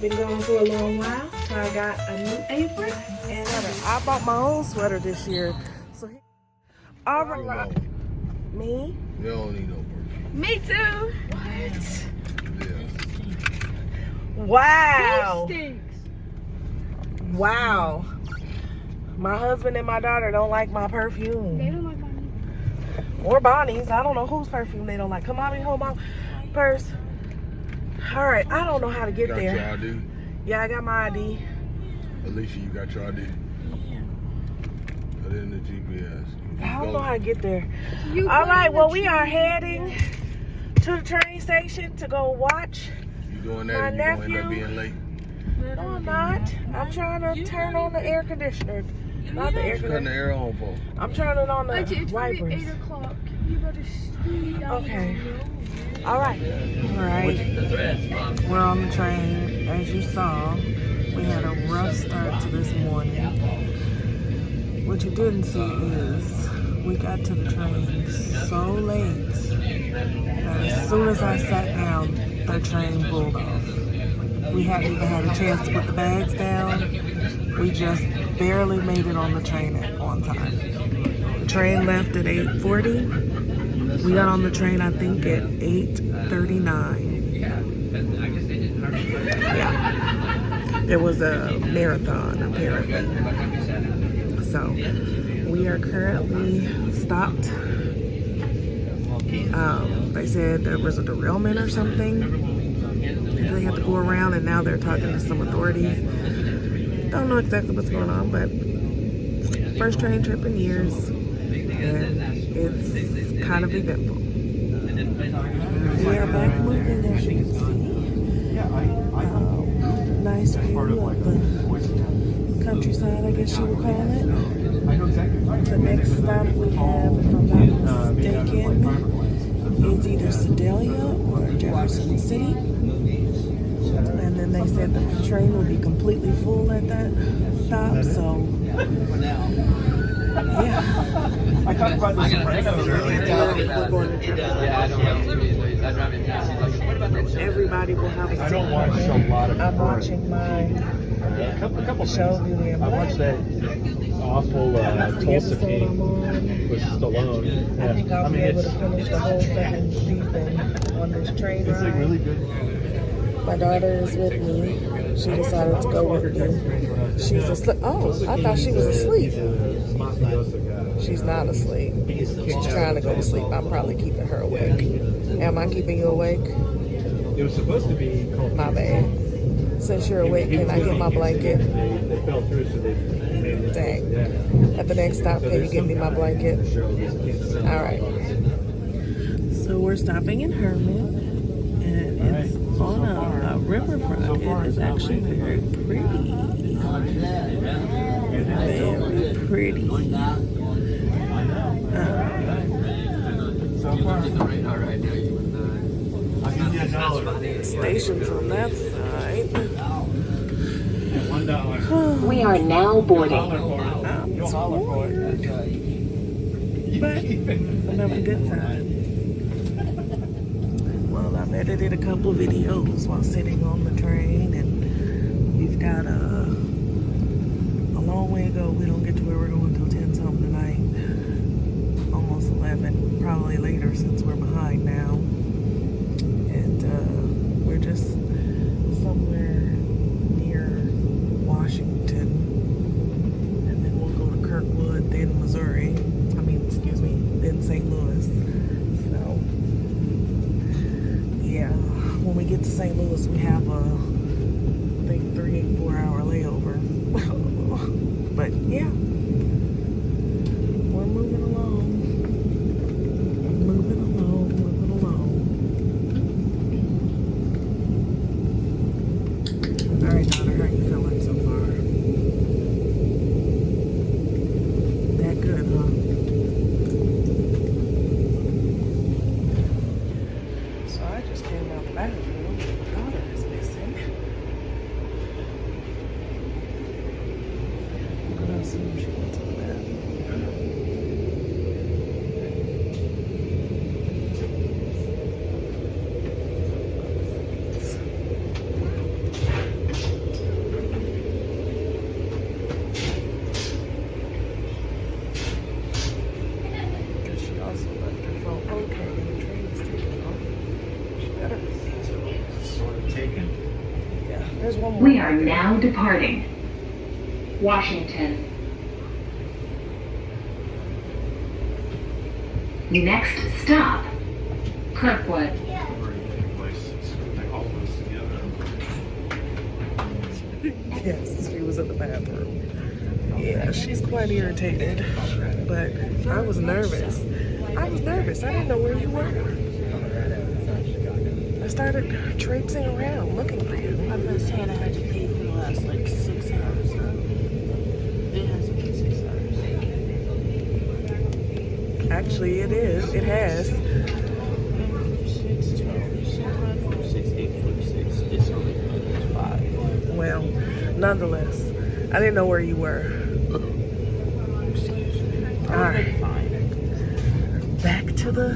been gone for a long while, so I got a new apron and sweater. I bought my own sweater this year. So, all right. Me? You don't need no perfume. Me too. What? Yeah. Wow. He stinks. Wow. My husband and my daughter don't like my perfume. They don't like mine. Or Bonnie's. I don't know whose perfume they don't like. Come on, me hold my purse. All right, I don't know how to get Got there. your ID? Yeah, I got my ID. Alicia, you got your ID? Put it in the GPS. I don't know how to get there. All right, well, we are heading to the train station to go watch. You doing that My and you gonna end nephew. up being late? No, I'm not. I'm trying to turn on the air conditioner. Not the air What you cutting the conditioner. air on for? I'm turning on It's the wipers. 8 o'clock. You better speed down. Okay. All right. All right. We're on the train. As you saw, we had a rough start to this morning. What you didn't see is we got to the train so late that as soon as I sat down, the train pulled off. We hadn't even had a chance to put the bags down. We just barely made it on the train on time. The train left at 8:40. We got on the train, I think, at 8:39. Yeah. It was a marathon, apparently. So, we are currently stopped. They said there was a derailment or something. They had to go around, and now they're talking to some authorities. Don't know exactly what's going on, but first train trip in years, and it's kind of eventful. We are back moving, as you can see. Nice view of the countryside, I guess you would call it. The next stop we have, if I'm not mistaken, is either Sedalia or Jefferson City. And then they said that the train will be completely full at that stop, so yeah. I talked about this Sopranos earlier. We're going to everybody will have a I don't watch a lot of. I'm watching my a couple show, things. Beauty and I watched that awful That's the Tulsa episode King I'm on. with Stallone. I think I'll be able to it's finish the whole second season on this train like ride. really good. My daughter is with me. She decided to go with me. She's asleep. Oh, I thought she was asleep. She's not asleep. She's trying to go to sleep. I'm probably keeping her awake. Am I keeping you awake? It was supposed to be called. My bad. Since you're awake, can I get my blanket? They fell through, so they made it. Dang. Yeah. At the next stop, can you give me my blanket? All right. So we're stopping in Herman, and it's on a riverfront. It is actually very pretty. Very pretty. Stations on that side. We are now boarding. I'm tired, but I'm having a good time. Well, I've edited a couple of videos while sitting on the train, and we've got a long way to go. We don't get to where we're going until 10 something tonight. Almost 11, probably later since we're behind now. And we're just somewhere near Washington, and then we'll go to Kirkwood, then Missouri. Then St. Louis. So, yeah, when we get to St. Louis, we have a, I think, 3-4 hour layover. But yeah, we're moving along. Moving along. All right, daughter, how are you feeling so far? That good, huh? So I just came out the bathroom. My daughter is missing. Yeah, there's one more. We are now departing Washington. Next stop, Kirkwood. Yes, she was in the bathroom. Yeah, she's quite irritated, but I was nervous. I didn't know where you were. I started traipsing around looking for you. I'm not saying I had to pay for the last like 6 hours. It hasn't been 6 hours. Actually, it is. It has. 6, 12, 6, 8, 46. It's only 5. Well, nonetheless, I didn't know where you were. All right. Back to the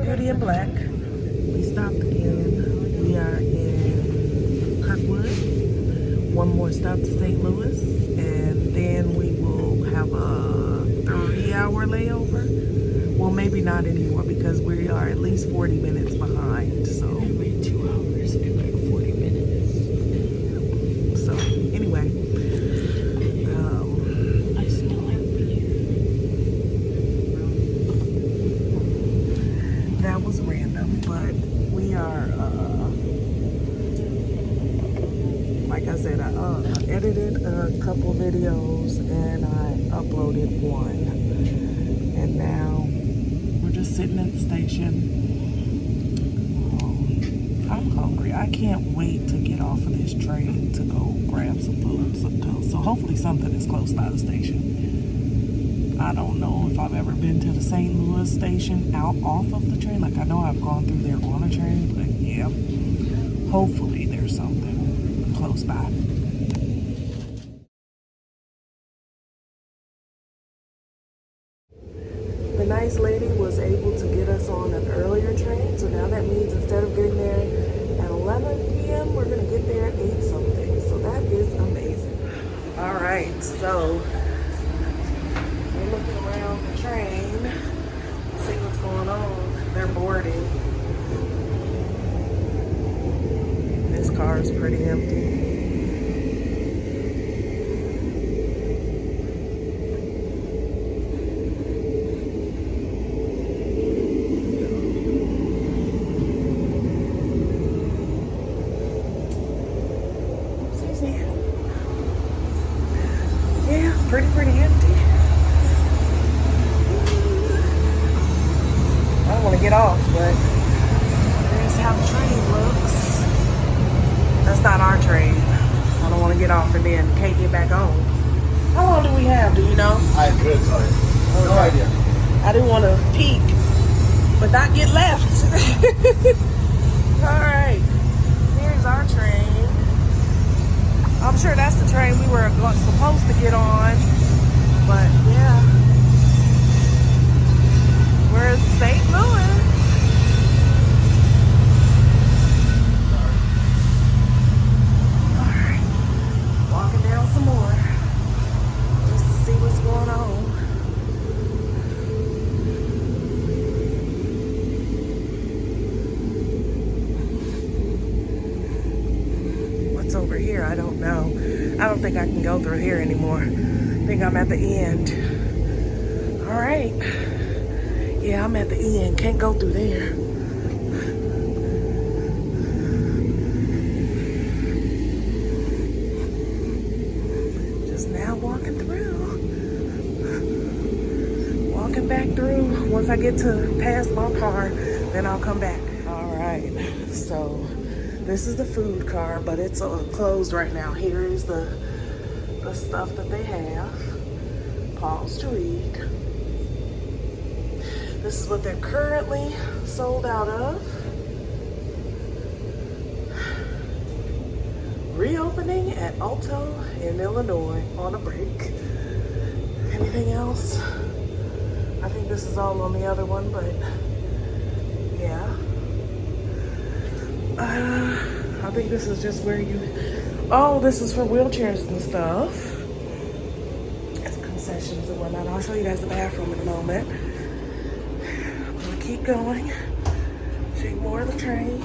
Beauty in Black. We stopped again. We are in Kirkwood. One more stop to St. Louis, and then we will have a 3-hour layover. Well, maybe not anymore because we are at least 40 minutes behind. So Every 2 hours and like 40 minutes. So anyway, I still like beer. that was random, but we are, like I said, I edited a couple videos and I uploaded one. And now we're just sitting at the station. I'm hungry. I can't wait to get off of this train to go grab some food. So hopefully something is close by the station. I don't know if I've ever been to the St. Louis station off of the train. Like I know I've gone through there on a train, but yeah, hopefully there's something close by. The nice lady was able to get us on an earlier train, so now that means instead of getting there at 11 p.m., we're gonna get there at 8 something. So that is amazing. All right, so we're looking around the train, see what's going on. They're boarding. This car is pretty empty. Yeah, pretty empty. I don't want to get off, but there's how the train looks. That's not our train. I don't want to get off and then can't get back on. How long do we have? Do you know? I could tell you. No idea. I didn't want to peek, but not get left. All right, here's our train. I'm sure that's the train we were supposed to get on, but yeah, we're in St. Louis. All right, walking down some more just to see what's going on. What's over here? I don't know. I don't think I can go through here anymore. I think I'm at the end. All right. Yeah, I'm at the end. Can't go through there. Just now walking through. Walking back through. Once I get to past my car, then I'll come back. All right. So this is the food car, but it's closed right now. Here is the stuff that they have. Pause to read. This is what they're currently sold out of. Reopening at Alto in Illinois on a break. Anything else? I think this is all on the other one, but yeah. I think this is just where you, oh, this is for wheelchairs and stuff. It's concessions and whatnot. I'll show you guys the bathroom in a moment. I'm gonna keep going. Show you more of the train.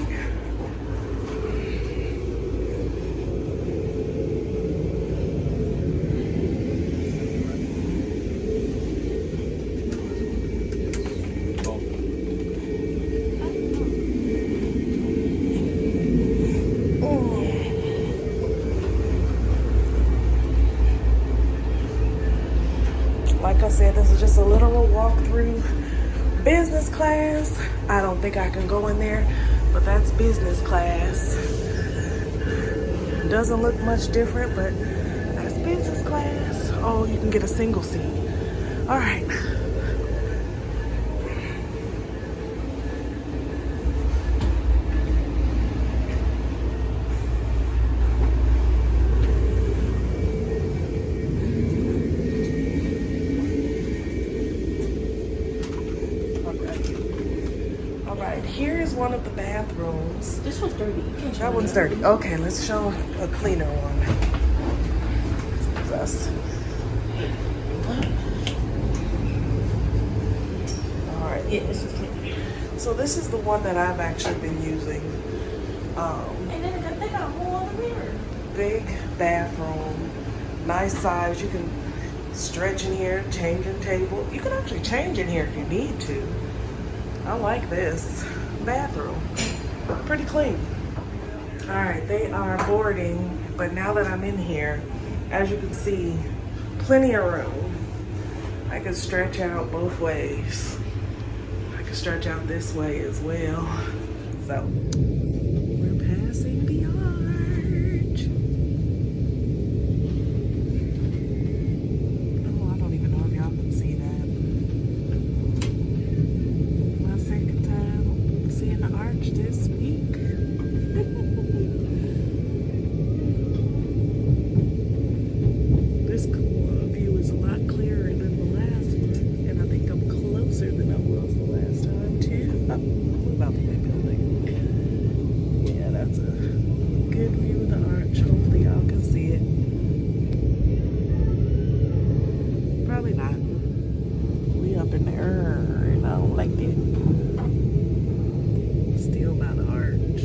is a literal walkthrough. Business class. I don't think I can go in there, but that's business class. Doesn't look much different, but that's business class. Oh, you can get a single seat. All right. All right, here is one of the bathrooms. This one's dirty. You can't show That one's dirty. Okay, let's show a cleaner one. This is us. All right. Yeah, this is clean. So this is the one that I've actually been using. And then they got a whole other mirror. Big bathroom, nice size. You can stretch in here, change your table. You can actually change in here if you need to. I like this bathroom. Pretty clean. All right, they are boarding, but now that I'm in here, as you can see, plenty of room. I can stretch out both ways. I can stretch out this way as well. So, we're passing the arch. Oh, I don't even know if y'all can see that. My second time seeing the arch this week. This view is a lot clearer than the last one, and I think I'm closer than I was the last time too. What about the building? Yeah, that's a good view of the arch. Hopefully y'all can see it. Probably not. We up in there, and I don't like it. Still by the arch.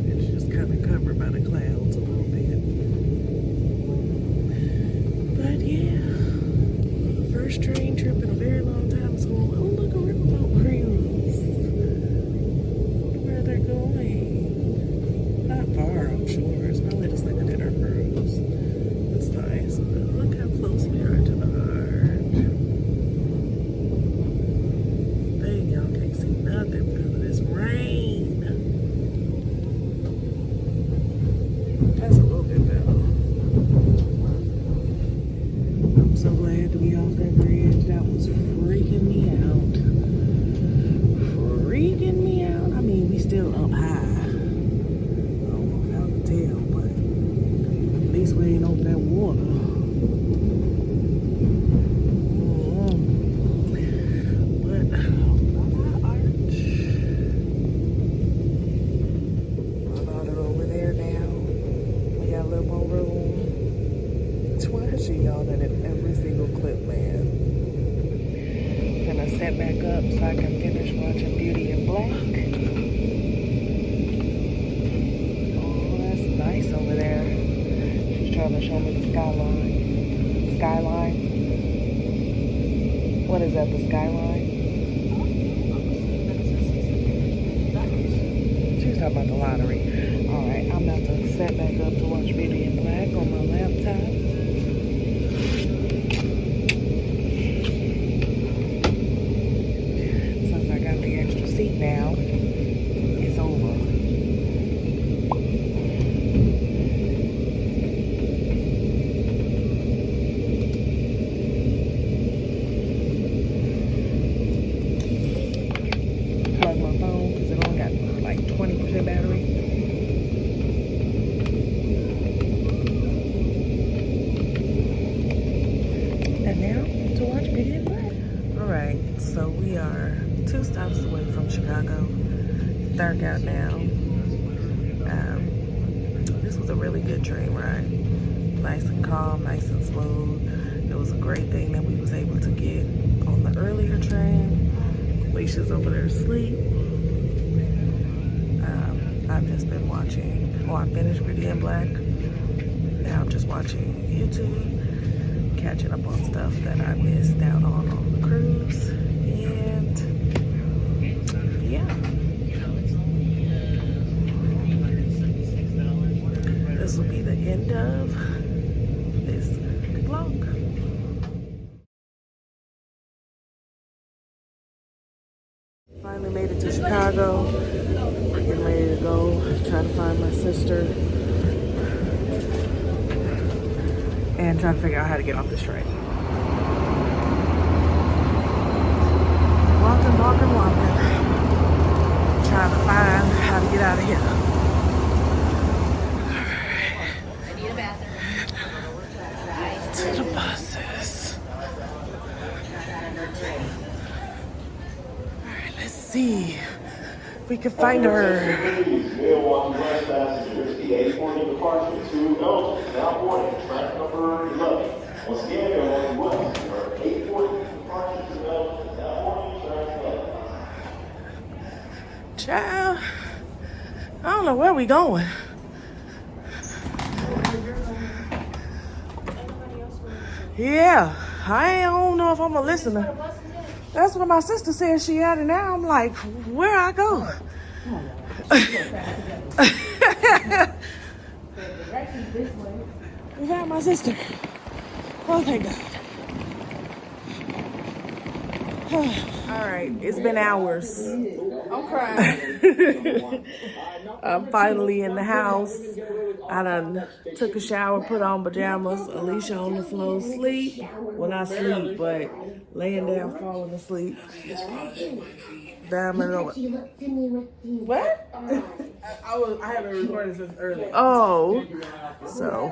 It's just kind of covered by the clouds a little bit. But yeah, first train trip in a very long time is going. Oh, look, a riverboat cruise. Where they're going? Not far, I'm sure. It's probably just like a dinner cruise. It's nice, but look how close we are to the arch. Dang, y'all can't see nothing because of this rain. That's a little bit better. I'm so glad to be off that bridge. That was freaking me out. Freaking me out. I mean, we still up high. I don't know if y'all can tell, but at least we ain't over that water. But my arch. My daughter over there now. We got a little more room. It's why I see y'all that in every single clip, man. Gonna set back up so I can finish watching Beauty in Black. Oh, that's nice over there. She's trying to show me the skyline. Skyline? What is that, the skyline? She was talking about the lottery. Alright, I'm about to set back up to watch Beauty in Black on my laptop. Since I got the extra seat now, it's over. Plug my phone because it only got like 20% battery. And now to watch Beauty in Black. Alright, so we are 2 stops away from Chicago. It's dark out now. This was a really good train ride. Nice and calm, nice and smooth. It was a great thing that we was able to get on the earlier train. Alicia's over there asleep. I've just been watching, I finished Beauty in Black. Now I'm just watching YouTube, catching up on stuff that I missed out on the cruise. And yeah. This will be the end of this vlog. getting ready to go try to find my sister and try to figure out how to get off this train. Walking. Trying to find how to get out of here. To the buses. Alright, let's see if we can find her. Milwaukee West passengers, the 840 departure to Elgin, now boarding track number 11. Once again, Milwaukee West, our 840 departure to Elgin, now boarding track 11. Child, I don't know where we going. Yeah, I don't know if I'm a listener. That's what my sister said she had, and now I'm like, where I go? We found my sister. Oh, thank God. All right, it's been hours. I'm crying. I'm finally in the house. I done took a shower, put on pajamas. Alicia on the floor, sleep. Well, not sleep, but laying down, falling asleep. Diamond over. What? I haven't recorded since early. Oh, so,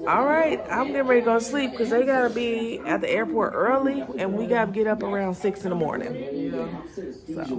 all right. I'm getting ready to go to sleep because they got to be at the airport early, and we got to get up around 6 in the morning. So.